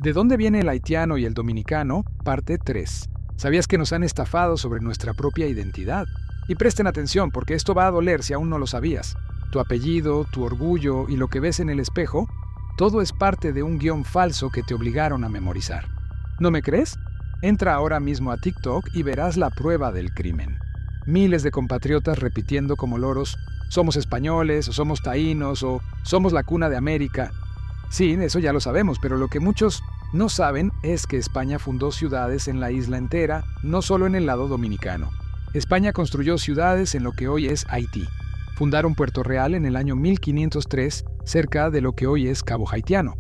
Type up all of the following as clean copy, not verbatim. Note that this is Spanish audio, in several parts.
¿De dónde viene el haitiano y el dominicano? Parte 3. ¿Sabías que nos han estafado sobre nuestra propia identidad? Y presten atención porque esto va a doler si aún no lo sabías. Tu apellido, tu orgullo y lo que ves en el espejo, todo es parte de un guión falso que te obligaron a memorizar. ¿No me crees? Entra ahora mismo a TikTok y verás la prueba del crimen. Miles de compatriotas repitiendo como loros, somos españoles, o somos taínos, o somos la cuna de América. Sí, eso ya lo sabemos, pero lo que muchos no saben es que España fundó ciudades en la isla entera, no solo en el lado dominicano. España construyó ciudades en lo que hoy es Haití. Fundaron Puerto Real en el año 1503, cerca de lo que hoy es Cabo Haitiano.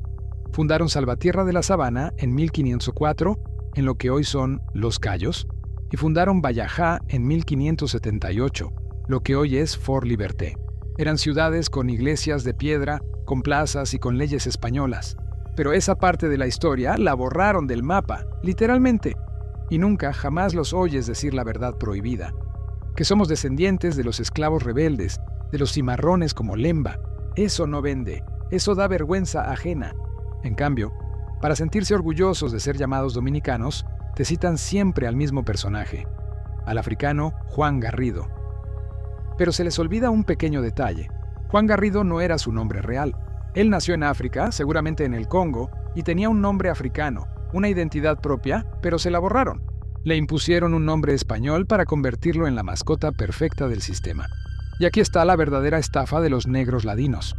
Fundaron Salvatierra de la Sabana en 1504, en lo que hoy son Los Cayos. Y fundaron Bayajá en 1578, lo que hoy es Fort Liberté. Eran ciudades con iglesias de piedra, con plazas y con leyes españolas. Pero esa parte de la historia la borraron del mapa, literalmente. Y nunca, jamás los oyes decir la verdad prohibida. Que somos descendientes de los esclavos rebeldes, de los cimarrones como Lemba. Eso no vende, eso da vergüenza ajena. En cambio, para sentirse orgullosos de ser llamados dominicanos, te citan siempre al mismo personaje, al africano Juan Garrido. Pero se les olvida un pequeño detalle. Juan Garrido no era su nombre real. Él nació en África, seguramente en el Congo, y tenía un nombre africano, una identidad propia, pero se la borraron. Le impusieron un nombre español para convertirlo en la mascota perfecta del sistema. Y aquí está la verdadera estafa de los negros ladinos.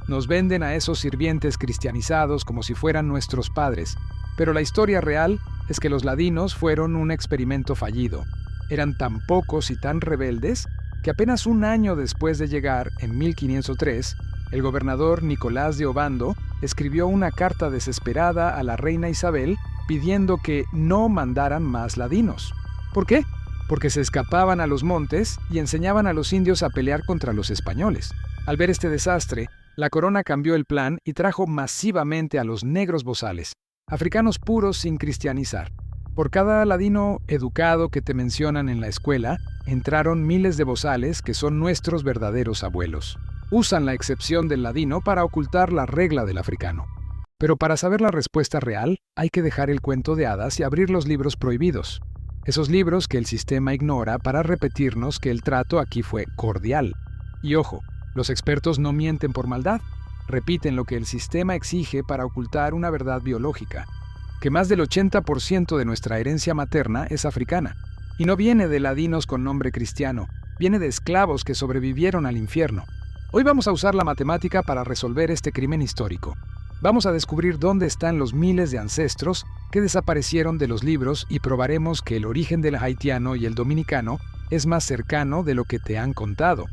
Nos venden a esos sirvientes cristianizados como si fueran nuestros padres, pero la historia real es que los ladinos fueron un experimento fallido. Eran tan pocos y tan rebeldes que apenas un año después de llegar, en 1503, el gobernador Nicolás de Obando escribió una carta desesperada a la reina Isabel pidiendo que no mandaran más ladinos. ¿Por qué? Porque se escapaban a los montes y enseñaban a los indios a pelear contra los españoles. Al ver este desastre, la corona cambió el plan y trajo masivamente a los negros bozales, africanos puros sin cristianizar. Por cada ladino educado que te mencionan en la escuela, entraron miles de bozales que son nuestros verdaderos abuelos. Usan la excepción del ladino para ocultar la regla del africano. Pero para saber la respuesta real, hay que dejar el cuento de hadas y abrir los libros prohibidos. Esos libros que el sistema ignora para repetirnos que el trato aquí fue cordial. Y ojo, los expertos no mienten por maldad. Repiten lo que el sistema exige para ocultar una verdad biológica, que más del 80% de nuestra herencia materna es africana. Y no viene de ladinos con nombre cristiano, viene de esclavos que sobrevivieron al infierno. Hoy vamos a usar la matemática para resolver este crimen histórico. Vamos a descubrir dónde están los miles de ancestros que desaparecieron de los libros y probaremos que el origen del haitiano y el dominicano es más cercano de lo que te han contado.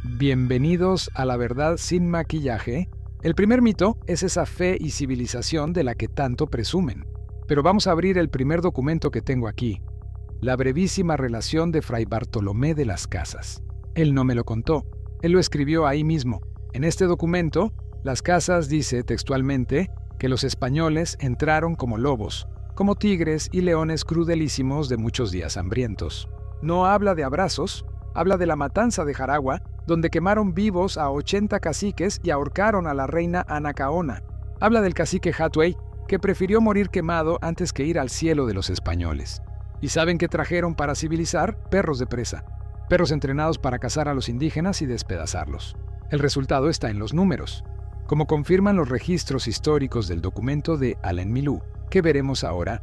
Bienvenidos a la verdad sin maquillaje. El primer mito es esa fe y civilización de la que tanto presumen. Pero vamos a abrir el primer documento que tengo aquí, la brevísima relación de Fray Bartolomé de las Casas. Él no me lo contó, él lo escribió ahí mismo. En este documento, Las Casas dice textualmente que los españoles entraron como lobos, como tigres y leones crudelísimos de muchos días hambrientos. No habla de abrazos, habla de la matanza de Jaragua, donde quemaron vivos a 80 caciques y ahorcaron a la reina Anacaona. Habla del cacique Hatuey, que prefirió morir quemado antes que ir al cielo de los españoles. ¿Y saben qué trajeron para civilizar? Perros de presa. Perros entrenados para cazar a los indígenas y despedazarlos. El resultado está en los números, como confirman los registros históricos del documento de Alain Milou, que veremos ahora.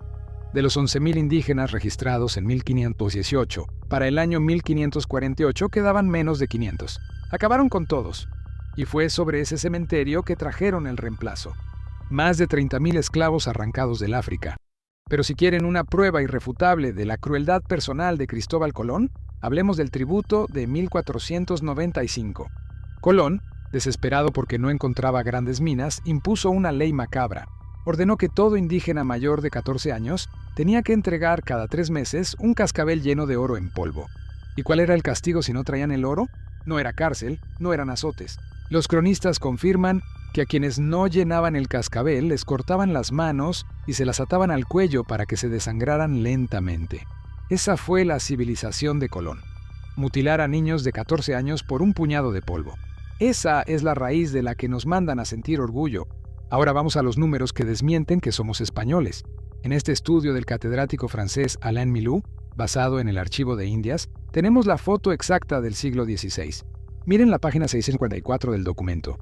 De los 11.000 indígenas registrados en 1518, para el año 1548 quedaban menos de 500. Acabaron con todos. Y fue sobre ese cementerio que trajeron el reemplazo. Más de 30.000 esclavos arrancados del África. Pero si quieren una prueba irrefutable de la crueldad personal de Cristóbal Colón, hablemos del tributo de 1495. Colón, desesperado porque no encontraba grandes minas, impuso una ley macabra. Ordenó que todo indígena mayor de 14 años tenía que entregar cada 3 meses un cascabel lleno de oro en polvo. ¿Y cuál era el castigo si no traían el oro? No era cárcel, no eran azotes. Los cronistas confirman que a quienes no llenaban el cascabel les cortaban las manos y se las ataban al cuello para que se desangraran lentamente. Esa fue la civilización de Colón. Mutilar a niños de 14 años por un puñado de polvo. Esa es la raíz de la que nos mandan a sentir orgullo. Ahora vamos a los números que desmienten que somos españoles. En este estudio del catedrático francés Alain Milou, basado en el Archivo de Indias, tenemos la foto exacta del siglo XVI. Miren la página 654 del documento.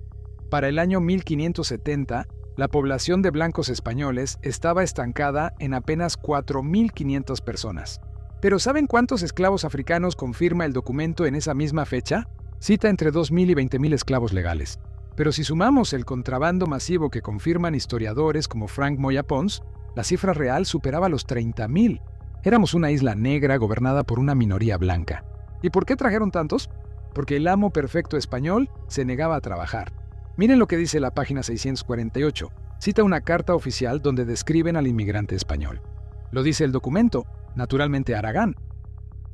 Para el año 1570, la población de blancos españoles estaba estancada en apenas 4.500 personas. ¿Pero saben cuántos esclavos africanos confirma el documento en esa misma fecha? Cita entre 2.000 y 20.000 esclavos legales. Pero si sumamos el contrabando masivo que confirman historiadores como Frank Moya Pons, la cifra real superaba los 30.000. Éramos una isla negra gobernada por una minoría blanca. ¿Y por qué trajeron tantos? Porque el amo perfecto español se negaba a trabajar. Miren lo que dice la página 648. Cita una carta oficial donde describen al inmigrante español. Lo dice el documento, naturalmente Aragán.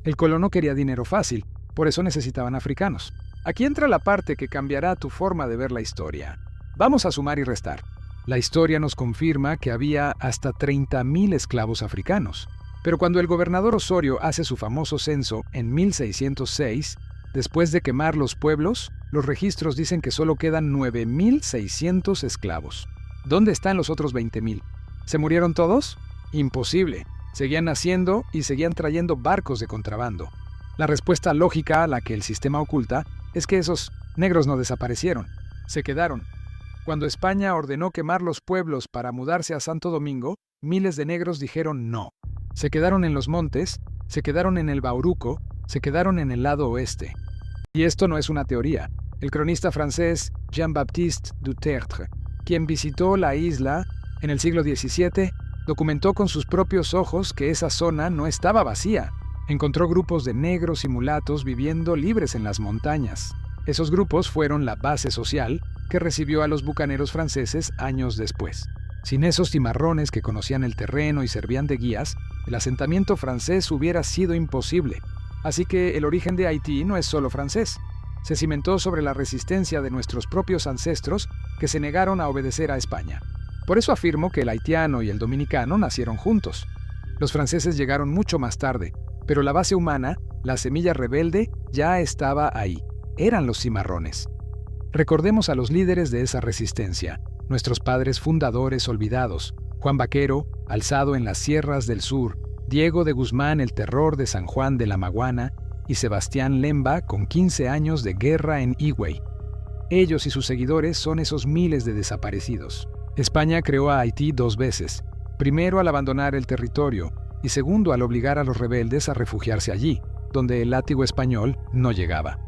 El colono quería dinero fácil, por eso necesitaban africanos. Aquí entra la parte que cambiará tu forma de ver la historia. Vamos a sumar y restar. La historia nos confirma que había hasta 30.000 esclavos africanos. Pero cuando el gobernador Osorio hace su famoso censo en 1606, después de quemar los pueblos, los registros dicen que solo quedan 9.600 esclavos. ¿Dónde están los otros 20.000? ¿Se murieron todos? Imposible. Seguían naciendo y seguían trayendo barcos de contrabando. La respuesta lógica a la que el sistema oculta es que esos negros no desaparecieron, se quedaron. Cuando España ordenó quemar los pueblos para mudarse a Santo Domingo, miles de negros dijeron no. Se quedaron en los montes, se quedaron en el Bauruco, se quedaron en el lado oeste. Y esto no es una teoría. El cronista francés Jean-Baptiste Dutertre, quien visitó la isla en el siglo XVII, documentó con sus propios ojos que esa zona no estaba vacía. Encontró grupos de negros y mulatos viviendo libres en las montañas. Esos grupos fueron la base social que recibió a los bucaneros franceses años después. Sin esos cimarrones que conocían el terreno y servían de guías, el asentamiento francés hubiera sido imposible. Así que el origen de Haití no es solo francés. Se cimentó sobre la resistencia de nuestros propios ancestros que se negaron a obedecer a España. Por eso afirmo que el haitiano y el dominicano nacieron juntos. Los franceses llegaron mucho más tarde, pero la base humana, la semilla rebelde, ya estaba ahí. Eran los cimarrones. Recordemos a los líderes de esa resistencia, nuestros padres fundadores olvidados: Juan Vaquero, alzado en las sierras del sur, Diego de Guzmán, el terror de San Juan de la Maguana, y Sebastián Lemba, con 15 años de guerra en Higüey. Ellos y sus seguidores son esos miles de desaparecidos. España creó a Haití 2 veces, primero al abandonar el territorio, y segundo al obligar a los rebeldes a refugiarse allí, donde el látigo español no llegaba.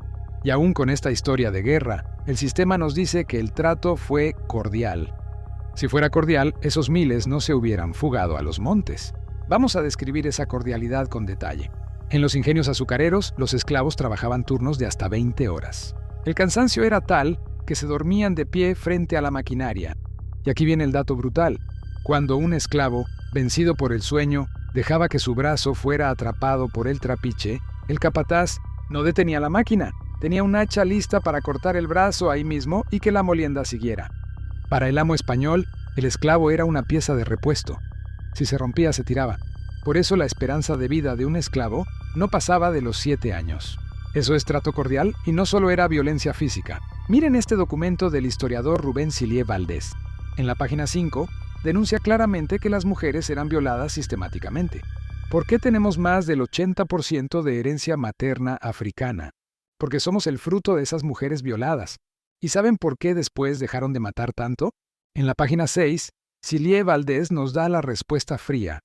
Y aún con esta historia de guerra, el sistema nos dice que el trato fue cordial. Si fuera cordial, esos miles no se hubieran fugado a los montes. Vamos a describir esa cordialidad con detalle. En los ingenios azucareros, los esclavos trabajaban turnos de hasta 20 horas. El cansancio era tal que se dormían de pie frente a la maquinaria. Y aquí viene el dato brutal. Cuando un esclavo, vencido por el sueño, dejaba que su brazo fuera atrapado por el trapiche, el capataz no detenía la máquina. Tenía un hacha lista para cortar el brazo ahí mismo y que la molienda siguiera. Para el amo español, el esclavo era una pieza de repuesto. Si se rompía, se tiraba. Por eso la esperanza de vida de un esclavo no pasaba de los 7 años. Eso es trato cordial y no solo era violencia física. Miren este documento del historiador Rubén Sillier Valdés. En la página 5, denuncia claramente que las mujeres eran violadas sistemáticamente. ¿Por qué tenemos más del 80% de herencia materna africana? Porque somos el fruto de esas mujeres violadas. ¿Y saben por qué después dejaron de matar tanto? En la página 6, Sillier Valdés nos da la respuesta fría.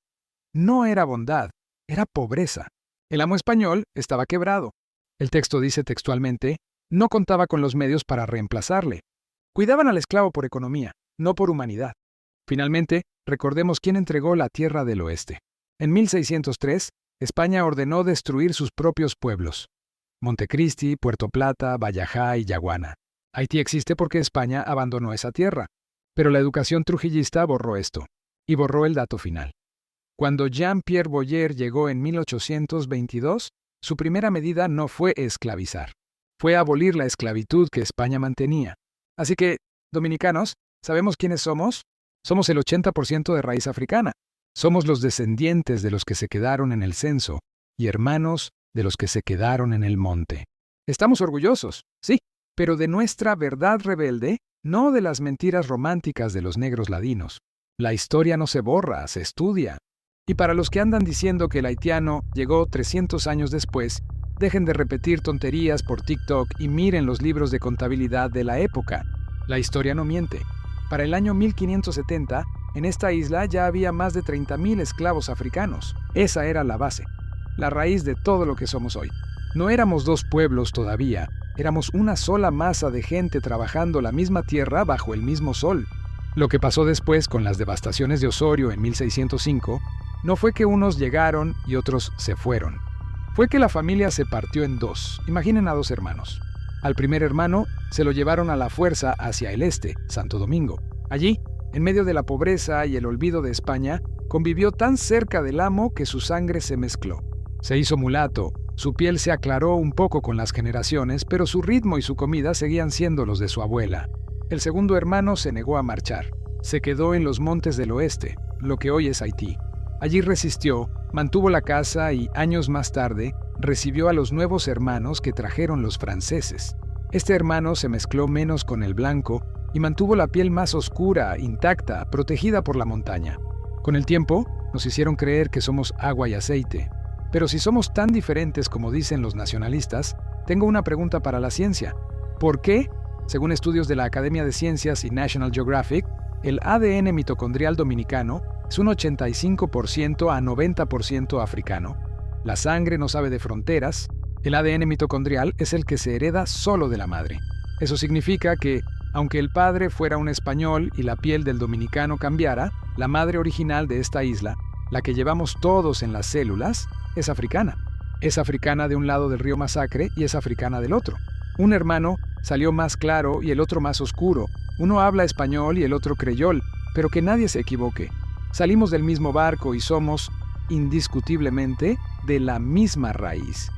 No era bondad, era pobreza. El amo español estaba quebrado. El texto dice textualmente, no contaba con los medios para reemplazarle. Cuidaban al esclavo por economía, no por humanidad. Finalmente, recordemos quién entregó la Tierra del Oeste. En 1603, España ordenó destruir sus propios pueblos: Montecristi, Puerto Plata, Vallajá y Yaguana. Haití existe porque España abandonó esa tierra. Pero la educación trujillista borró esto, y borró el dato final. Cuando Jean-Pierre Boyer llegó en 1822, su primera medida no fue esclavizar, fue abolir la esclavitud que España mantenía. Así que, dominicanos, ¿sabemos quiénes somos? Somos el 80% de raíz africana. Somos los descendientes de los que se quedaron en el censo y hermanos de los que se quedaron en el monte. Estamos orgullosos, sí, pero de nuestra verdad rebelde no de las mentiras románticas de los negros ladinos. La historia no se borra, se estudia. Y para los que andan diciendo que el haitiano llegó 300 años después, dejen de repetir tonterías por TikTok y miren los libros de contabilidad de la época. La historia no miente. Para el año 1570, en esta isla ya había más de 30.000 esclavos africanos. Esa era la base, la raíz de todo lo que somos hoy. No éramos dos pueblos todavía, éramos una sola masa de gente trabajando la misma tierra bajo el mismo sol. Lo que pasó después con las devastaciones de Osorio en 1605 no fue que unos llegaron y otros se fueron. Fue que la familia se partió en dos. Imaginen a dos hermanos. Al primer hermano se lo llevaron a la fuerza hacia el este, Santo Domingo. Allí, en medio de la pobreza y el olvido de España, convivió tan cerca del amo que su sangre se mezcló. Se hizo mulato, su piel se aclaró un poco con las generaciones, pero su ritmo y su comida seguían siendo los de su abuela. El segundo hermano se negó a marchar. Se quedó en los montes del oeste, lo que hoy es Haití. Allí resistió, mantuvo la casa y, años más tarde, recibió a los nuevos hermanos que trajeron los franceses. Este hermano se mezcló menos con el blanco y mantuvo la piel más oscura, intacta, protegida por la montaña. Con el tiempo, nos hicieron creer que somos agua y aceite. Pero si somos tan diferentes como dicen los nacionalistas, tengo una pregunta para la ciencia. ¿Por qué, según estudios de la Academia de Ciencias y National Geographic, el ADN mitocondrial dominicano es un 85% a 90% africano? La sangre no sabe de fronteras. El ADN mitocondrial es el que se hereda solo de la madre. Eso significa que, aunque el padre fuera un español y la piel del dominicano cambiara, la madre original de esta isla, la que llevamos todos en las células, es africana. Es africana de un lado del río Masacre y es africana del otro. Un hermano salió más claro y el otro más oscuro. Uno habla español y el otro creyol, pero que nadie se equivoque. Salimos del mismo barco y somos, indiscutiblemente, de la misma raíz.